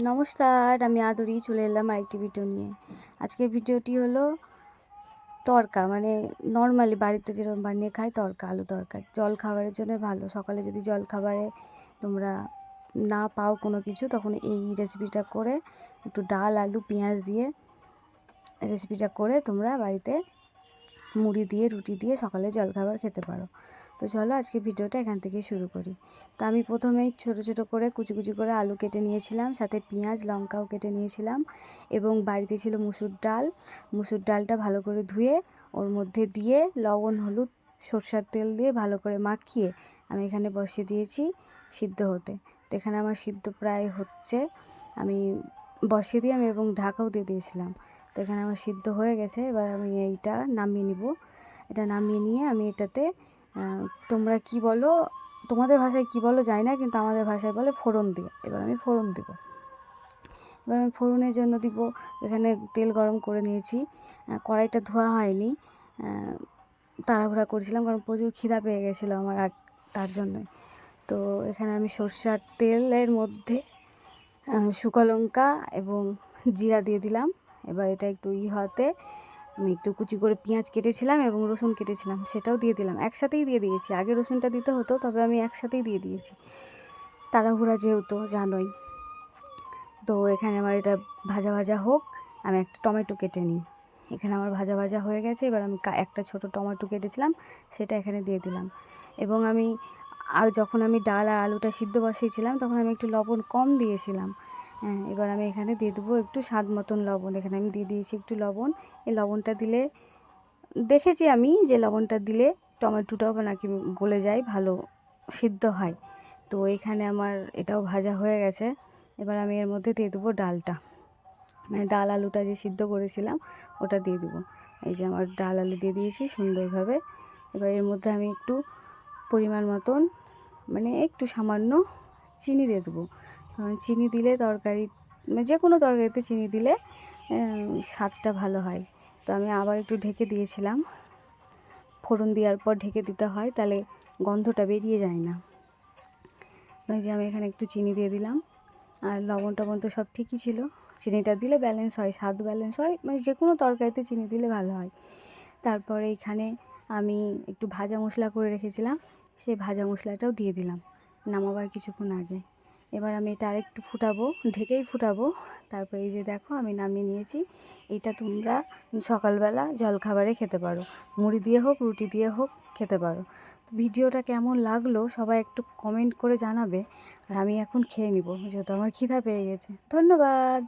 নমস্কার, আমি আদরি চলে এলাম আরেকটি ভিডিও নিয়ে। আজকের ভিডিওটি হলো তড়কা, মানে নর্মালি বাড়িতে যেরকম বানিয়ে খাই তড়কা, আলু তড়কা। জল খাবারের জন্য ভালো। সকালে যদি জল খাবারে তোমরা না পাও কোনো কিছু, তখন এই রেসিপিটা করে একটু ডাল, আলু, পেঁয়াজ দিয়ে রেসিপিটা করে তোমরা বাড়িতে মুড়ি দিয়ে, রুটি দিয়ে সকালে জলখাবার খেতে পারো। তো চলো আজকে ভিডিওটা এখান থেকে শুরু করি। তো আমি প্রথমেই ছোটো ছোটো করে কুচি কুচি করে আলু কেটে নিয়েছিলাম, সাথে পেঁয়াজ লঙ্কাও কেটে নিয়েছিলাম, এবং বাড়িতে ছিল মুসুর ডাল। মুসুর ডালটা ভালো করে ধুয়ে ওর মধ্যে দিয়ে লবণ, হলুদ, সরষের তেল দিয়ে ভালো করে মাখিয়ে আমি এখানে বসিয়ে দিয়েছি সিদ্ধ হতে। তো এখানে আমার সিদ্ধ প্রায় হচ্ছে, আমি বসিয়ে দিয়ে এবং ঢাকাও দিয়ে দিয়েছিলাম। তো এখানে আমার সিদ্ধ হয়ে গেছে। এবার আমি এইটা নামিয়ে নিব। এটা নামিয়ে নিয়ে আমি এটাতে তোমরা কি বলো, তোমাদের ভাষায় কি বলো জানি না, কিন্তু আমাদের ভাষায় বলে ফোড়ন দিয়ে। এবার আমি ফোড়ন দেব। এবার আমি ফোড়নের জন্য দিব, এখানে তেল গরম করে নিয়েছি। কড়াইটা ধোয়া হয়নি, তাড়াহুড়া করেছিলাম কারণ প্রচুর খিদা পেয়ে গেছিলো আমার তার জন্যই। তো এখানে আমি সরষের তেলের মধ্যে শুকনো লঙ্কা এবং জিরা দিয়ে দিলাম। এবার এটা একটু হতে আমি একটু কুচি করে পেঁয়াজ কেটেছিলাম এবং রসুন কেটেছিলাম, সেটাও দিয়ে দিলাম। একসাথেই দিয়ে দিয়েছি, আগে রসুনটা দিতে হতো, তবে আমি একসাথেই দিয়ে দিয়েছি, তাড়াহুড়া যেহেতু জানোই। তো এখানে আমার এটা ভাজা ভাজা হোক, আমি একটা টমেটো কেটে নিই। এখানে আমার ভাজা ভাজা হয়ে গেছে। এবার আমি একটা ছোট টমেটো কেটেছিলাম, সেটা এখানে দিয়ে দিলাম। এবং আমি যখন আমি ডাল আর আলুটা সিদ্ধ বসিয়েছিলাম, তখন আমি একটু লবণ কম দিয়েছিলাম। এবার আমি এখানে দিয়ে দেবো একটু স্বাদ মতন লবণ। এখানে আমি দিয়ে দিয়েছি একটু লবণ। এই লবণটা দিলে দেখেছি আমি যে লবণটা দিলে টমেটোটাও নাকি গলে যায়, ভালো সিদ্ধ হয়। তো এখানে আমার এটাও ভাজা হয়ে গেছে। এবার আমি এর মধ্যে দিয়ে দেবো ডালটা, মানে ডাল আলুটা যে সিদ্ধ করেছিলাম ওটা দিয়ে দেবো। এই যে আমার ডাল আলু দিয়ে দিয়েছি সুন্দরভাবে। এবার এর মধ্যে আমি একটু পরিমাণ মতন, মানে একটু সামান্য চিনি দিয়ে দেবো। চিনি দিলে তরকারি, মানে যে কোনো তরকারিতে চিনি দিলে স্বাদটা ভালো হয়। তো আমি আবার একটু ঢেকে দিয়েছিলাম। ফোড়ন দেওয়ার পর ঢেকে দিতে হয়, তাহলে গন্ধটা বেরিয়ে যায় না। এই যে আমি এখানে একটু চিনি দিয়ে দিলাম, আর লবণ টবণ তো সব ঠিকই ছিল। চিনিটা দিলে ব্যালেন্স হয়, স্বাদ ব্যালেন্স হয়, মানে যে কোনো তরকারিতে চিনি দিলে ভালো হয়। তারপরে এইখানে আমি একটু ভাজা মশলা করে রেখেছিলাম, সেই ভাজা মশলাটাও দিয়ে দিলাম নামাবার কিছুক্ষণ আগে। এবার আমি এটা আরেকটু ফুটাবো, ঢেকেই ফুটাবো। তারপরে এই যে দেখো আমি নামিয়ে নিয়েছি। এইটা তোমরা সকালবেলা জলখাবারে খেতে পারো, মুড়ি দিয়ে হোক, রুটি দিয়ে হোক খেতে পারো। তো ভিডিওটা কেমন লাগলো সবাই একটু কমেন্ট করে জানাবে। আর আমি এখন খেয়ে নিব, যেহেতু আমার খিদা পেয়ে গেছে। ধন্যবাদ।